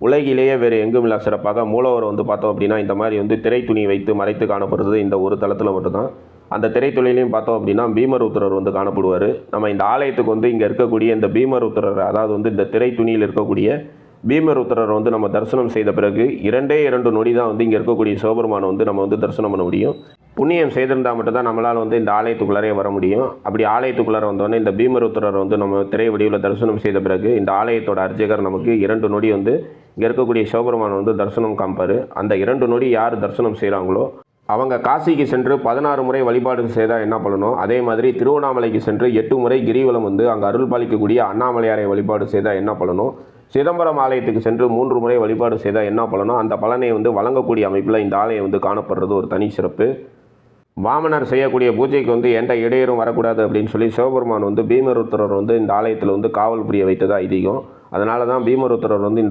உலகிலேயே வேறு எங்கும் இல்லை. சிறப்பாக மூலவர் வந்து பார்த்தோம் அப்படின்னா இந்த மாதிரி வந்து திரை துணி வைத்து மறைத்து காணப்படுறது இந்த ஒரு தளத்தில் மட்டும்தான். அந்த திரைத்துளிலையும் பார்த்தோம் அப்படின்னா பீமருத்ரர் வந்து காணப்படுவார். நம்ம இந்த ஆலயத்துக்கு வந்து இங்கே இருக்கக்கூடிய இந்த பீமருத்ரர், அதாவது வந்து இந்த திரை துணியில் இருக்கக்கூடிய பீமருத்ரர் வந்து நம்ம தரிசனம் செய்த பிறகு 2 நொடி தான் வந்து இங்கே இருக்கக்கூடிய சிவபெருமானை வந்து நம்ம வந்து தரிசனம் பண்ண முடியும். புண்ணியம் செய்திருந்தால் மட்டும்தான் நம்மளால் வந்து இந்த ஆலயத்துக்குள்ளாரே வர முடியும். அப்படி ஆலயத்துக்குள்ளார வந்தோடனே இந்த பீமருத்ரர் வந்து நம்ம திரை வடிவில் தரிசனம் செய்த பிறகு இந்த ஆலயத்தோட அர்ச்சகர் நமக்கு 2 நொடி வந்து இங்கே இருக்கக்கூடிய சிவபெருமானை வந்து தரிசனம் காமிப்பார். அந்த 2 நொடி யார் தரிசனம் செய்கிறாங்களோ அவங்க காசிக்கு சென்று 16 முறை வழிபாடு செய்தால் என்ன பண்ணணும், அதே மாதிரி திருவண்ணாமலைக்கு சென்று 8 முறை கிரிவலம் வந்து அங்கே அருள் பாலிக்கக்கூடிய அண்ணாமலையாரை வழிபாடு செய்தால் என்ன பண்ணணும், சிதம்பரம் ஆலயத்துக்கு சென்று 3 முறை வழிபாடு செய்தால் என்ன பண்ணணும், அந்த பலனை வந்து வழங்கக்கூடிய அமைப்பில் இந்த ஆலயம் வந்து காணப்படுறது ஒரு தனி சிறப்பு. வாமனர் செய்யக்கூடிய பூஜைக்கு வந்து எந்த இடையூறும் வரக்கூடாது அப்படின்னு சொல்லி சிவபெருமான் வந்து பீமருத்ரர் வந்து இந்த ஆலயத்தில் வந்து காவல் புரிய வைத்தது ஐதீகம். அதனால தான் பீமருத்ரர் வந்து